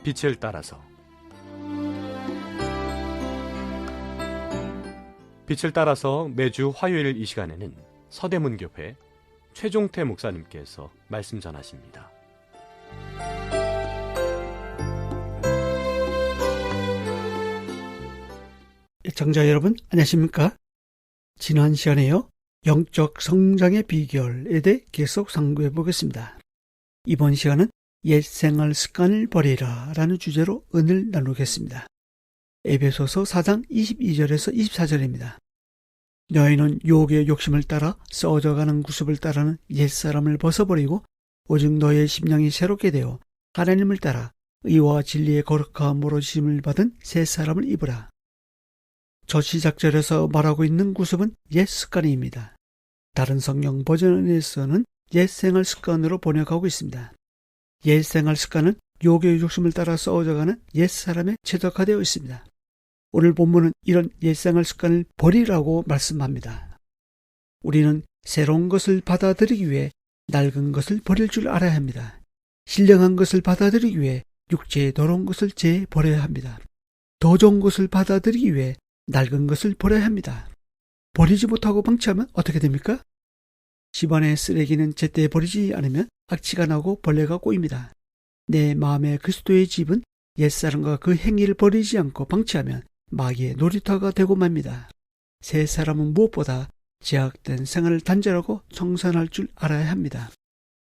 빛을 따라서. 빛을 따라서 매주 화요일 이 시간에는 서대문교회 최종태 목사님께서 말씀 전하십니다. 애청자 여러분, 안녕하십니까? 지난 시간에요, 영적 성장의 비결에 대해 계속 상고해 보겠습니다. 이번 시간은 옛 생활 습관을 버리라 라는 주제로 은을 나누겠습니다. 에베소서 4장 22절에서 24절입니다. 너희는 유혹의 욕심을 따라 썩어져가는 구습을 따르는 옛사람을 벗어버리고 오직 너희의 심령이 새롭게 되어 하나님을 따라 의와 진리의 거룩함으로 지음을 받은 새 사람을 입으라. 저 시작절에서 말하고 있는 구습은 옛 습관입니다. 다른 성경 버전에서는 옛 생활 습관으로 번역하고 있습니다. 옛 생활 습관은 유혹의 욕심을 따라 썩어져가는 옛 사람에 최적화되어 있습니다. 오늘 본문은 이런 옛 생활 습관을 버리라고 말씀합니다. 우리는 새로운 것을 받아들이기 위해 낡은 것을 버릴 줄 알아야 합니다. 신령한 것을 받아들이기 위해 육체의 더러운 것을 버려야 합니다. 더 좋은 것을 받아들이기 위해 낡은 것을 버려야 합니다. 버리지 못하고 방치하면 어떻게 됩니까? 집안의 쓰레기는 제때 버리지 않으면 악취가 나고 벌레가 꼬입니다. 내 마음의 그리스도의 집은 옛사람과 그 행위를 버리지 않고 방치하면 마귀의 놀이터가 되고 맙니다. 새 사람은 무엇보다 제약된 생활을 단절하고 청산할 줄 알아야 합니다.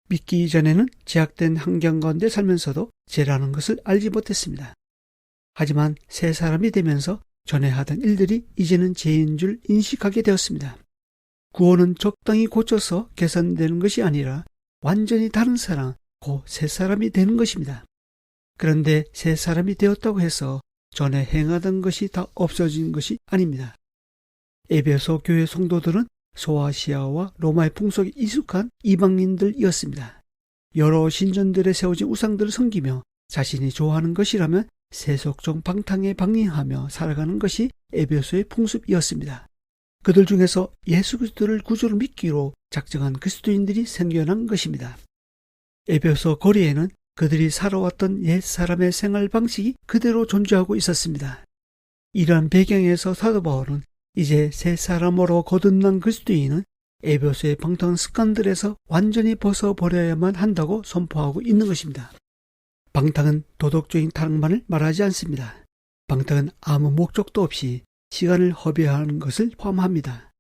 믿기 이전에는 제약된 환경 가운데 살면서도 죄라는 것을 알지 못했습니다. 하지만 새 사람이 되면서 전에 하던 일들이 이제는 죄인 줄 인식하게 되었습니다. 구원은 적당히 고쳐서 개선되는 것이 아니라 완전히 다른 사람, 곧 새 사람이 되는 것입니다. 그런데 새 사람이 되었다고 해서 전에 행하던 것이 다 없어진 것이 아닙니다. 에베소 교회 성도들은 소아시아와 로마의 풍속에 익숙한 이방인들이었습니다. 여러 신전들에 세워진 우상들을 섬기며 자신이 좋아하는 것이라면 세속적 방탕에 방임하며 살아가는 것이 에베소의 풍습이었습니다. 그들 중에서 예수 그리스도를 구주로 믿기로 작정한 그리스도인들이 생겨난 것입니다. 에베소 거리에는 그들이 살아왔던 옛 사람의 생활 방식이 그대로 존재하고 있었습니다. 이러한 배경에서 사도 바울은 이제 새 사람으로 거듭난 그리스도인은 에베소의 방탕한 습관들에서 완전히 벗어버려야만 한다고 선포하고 있는 것입니다. 방탕은 도덕적인 타락만을 말하지 않습니다. 방탕은 아무 목적도 없이 시간을 허비하는 것을 포함합니다.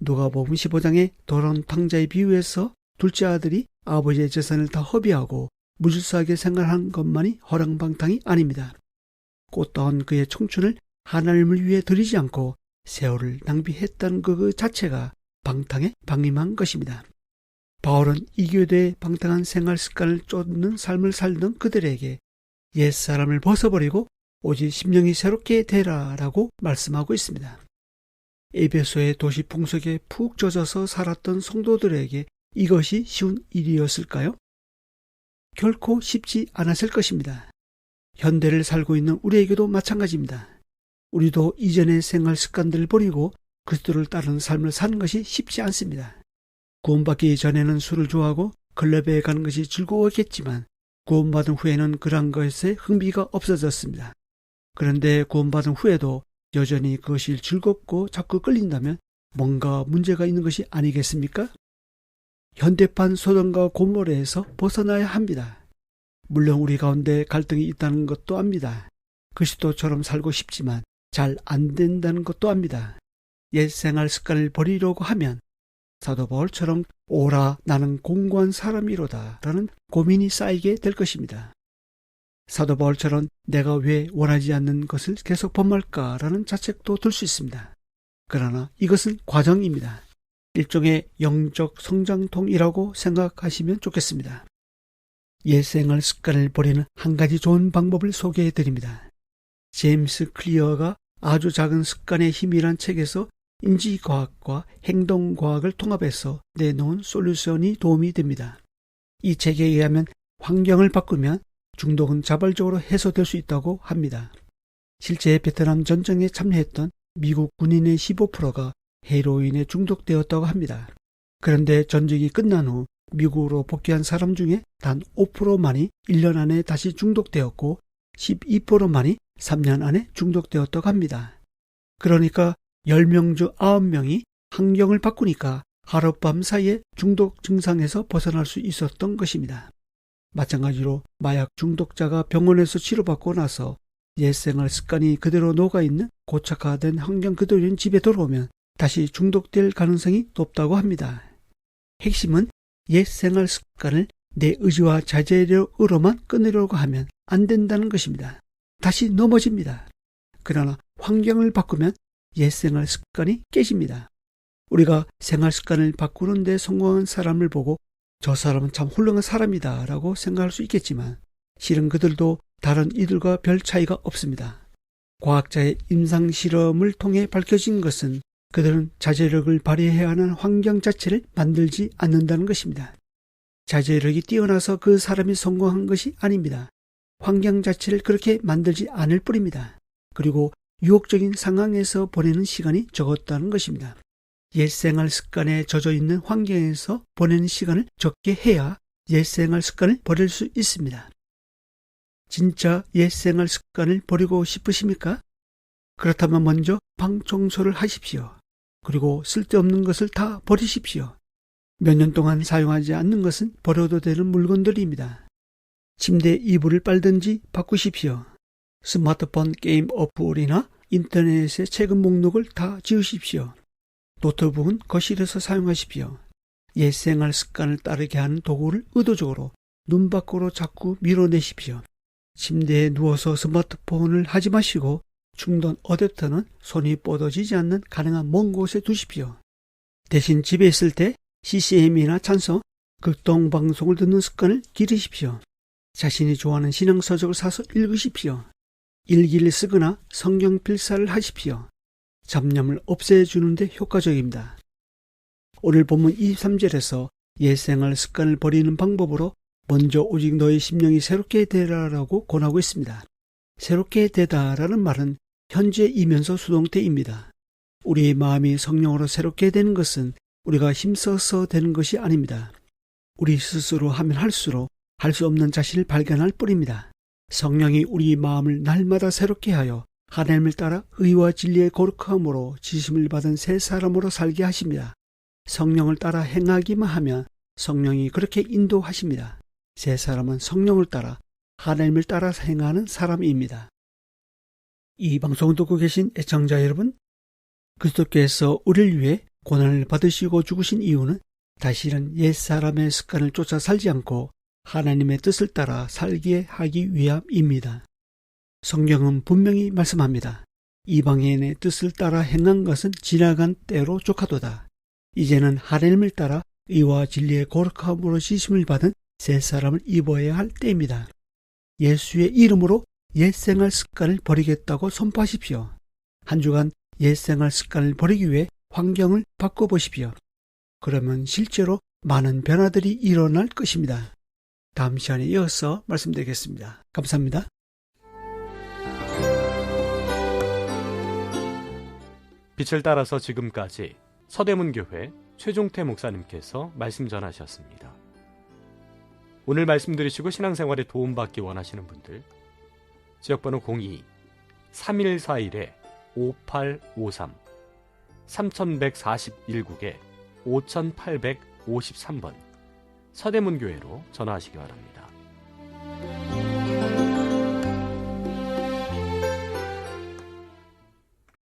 누가복음 15장의 돌아온 탕자의 비유에서 둘째 아들이 아버지의 재산을 다 허비하고 무질서하게 생활한 것만이 허랑방탕이 아닙니다. 꽃다운 그의 청춘을 하나님을 위해 드리지 않고 세월을 낭비했다는 그 자체가 방탕에 방임한 것입니다. 바울은 이교도의 방탕한 생활 습관을 쫓는 삶을 살던 그들에게 옛사람을 벗어버리고 오직 심령이 새롭게 되라라고 말씀하고 있습니다. 에베소의 도시 풍속에 푹 젖어서 살았던 성도들에게 이것이 쉬운 일이었을까요? 결코 쉽지 않았을 것입니다. 현대를 살고 있는 우리에게도 마찬가지입니다. 우리도 이전의 생활 습관들을 버리고 그리스도를 따르는 삶을 사는 것이 쉽지 않습니다. 구원받기 전에는 술을 좋아하고 클럽에 가는 것이 즐거웠겠지만 구원받은 후에는 그러한 것에 흥미가 없어졌습니다. 그런데 구원받은 후에도 여전히 그것이 즐겁고 자꾸 끌린다면 뭔가 문제가 있는 것이 아니겠습니까? 현대판 소돔과 고모라에서 벗어나야 합니다. 물론 우리 가운데 갈등이 있다는 것도 압니다. 그리스도처럼 살고 싶지만 잘 안 된다는 것도 압니다. 옛 생활 습관을 버리려고 하면 사도 바울처럼 오라 나는 공고한 사람이로다 라는 고민이 쌓이게 될 것입니다. 사도 바울처럼 내가 왜 원하지 않는 것을 계속 범할까라는 자책도 들 수 있습니다. 그러나 이것은 과정입니다. 일종의 영적 성장통이라고 생각하시면 좋겠습니다. 옛 생활 습관을 버리는 한 가지 좋은 방법을 소개해 드립니다. 제임스 클리어가 아주 작은 습관의 힘이란 책에서 인지과학과 행동과학을 통합해서 내놓은 솔루션이 도움이 됩니다. 이 책에 의하면 환경을 바꾸면 중독은 자발적으로 해소될 수 있다고 합니다. 실제 베트남 전쟁에 참여했던 미국 군인의 15%가 헤로인에 중독되었다고 합니다. 그런데 전쟁이 끝난 후 미국으로 복귀한 사람 중에 단 5%만이 1년 안에 다시 중독되었고 12%만이 3년 안에 중독되었다고 합니다. 그러니까 10명 중 9명이 환경을 바꾸니까 하룻밤 사이에 중독 증상에서 벗어날 수 있었던 것입니다. 마찬가지로 마약 중독자가 병원에서 치료받고 나서 옛생활 습관이 그대로 녹아있는 고착화된 환경 그대로인 집에 돌아오면 다시 중독될 가능성이 높다고 합니다. 핵심은 옛생활 습관을 내 의지와 자제력으로만 끊으려고 하면 안 된다는 것입니다. 다시 넘어집니다. 그러나 환경을 바꾸면 옛생활 습관이 깨집니다. 우리가 생활 습관을 바꾸는 데 성공한 사람을 보고 저 사람은 참 훌륭한 사람이다 라고 생각할 수 있겠지만 실은 그들도 다른 이들과 별 차이가 없습니다. 과학자의 임상실험을 통해 밝혀진 것은 그들은 자제력을 발휘해야 하는 환경 자체를 만들지 않는다는 것입니다. 자제력이 뛰어나서 그 사람이 성공한 것이 아닙니다. 환경 자체를 그렇게 만들지 않을 뿐입니다. 그리고 유혹적인 상황에서 보내는 시간이 적었다는 것입니다. 옛생활 습관에 젖어 있는 환경에서 보내는 시간을 적게 해야 옛생활 습관을 버릴 수 있습니다. 진짜 옛생활 습관을 버리고 싶으십니까? 그렇다면 먼저 방 청소를 하십시오. 그리고 쓸데없는 것을 다 버리십시오. 몇 년 동안 사용하지 않는 것은 버려도 되는 물건들입니다. 침대 이불을 빨든지 바꾸십시오. 스마트폰 게임 어플이나 인터넷의 책임 목록을 다 지우십시오. 노트북은 거실에서 사용하십시오. 옛생활 습관을 따르게 하는 도구를 의도적으로 눈 밖으로 자꾸 밀어내십시오. 침대에 누워서 스마트폰을 하지 마시고 충전 어댑터는 손이 뻗어지지 않는 가능한 먼 곳에 두십시오. 대신 집에 있을 때 CCM이나 찬송, 극동방송을 듣는 습관을 기르십시오. 자신이 좋아하는 신앙서적을 사서 읽으십시오. 일기를 쓰거나 성경 필사를 하십시오. 잡념을 없애주는 데 효과적입니다. 오늘 본문 23절에서 옛생활 습관을 버리는 방법으로 먼저 오직 너의 심령이 새롭게 되라라고 권하고 있습니다. 새롭게 되다라는 말은 현재이면서 수동태입니다. 우리의 마음이 성령으로 새롭게 되는 것은 우리가 힘써서 되는 것이 아닙니다. 우리 스스로 하면 할수록 할 수 없는 자신을 발견할 뿐입니다. 성령이 우리 마음을 날마다 새롭게 하여 하나님을 따라 의와 진리의 거룩함으로 지심을 받은 새 사람으로 살게 하십니다. 성령을 따라 행하기만 하면 성령이 그렇게 인도하십니다. 새 사람은 성령을 따라 하나님을 따라 행하는 사람입니다. 이 방송을 듣고 계신 애청자 여러분, 그리스도께서 우리를 위해 고난을 받으시고 죽으신 이유는 다시는 옛사람의 습관을 쫓아 살지 않고 하나님의 뜻을 따라 살게 하기 위함입니다. 성경은 분명히 말씀합니다. 이방인의 뜻을 따라 행한 것은 지나간 때로 족하도다. 이제는 하나님을 따라 의와 진리의 거룩함으로 지심을 받은 새 사람을 입어야 할 때입니다. 예수의 이름으로 옛생활 습관을 버리겠다고 선포하십시오. 한 주간 옛생활 습관을 버리기 위해 환경을 바꿔보십시오. 그러면 실제로 많은 변화들이 일어날 것입니다. 다음 시간에 이어서 말씀드리겠습니다. 감사합니다. 빛을 따라서 지금까지 서대문교회 최종태 목사님께서 말씀 전하셨습니다. 오늘 말씀 들으시고 신앙생활에 도움받기 원하시는 분들 지역번호 02-3141-5853 3141국에 5853번 서대문교회로 전화하시기 바랍니다.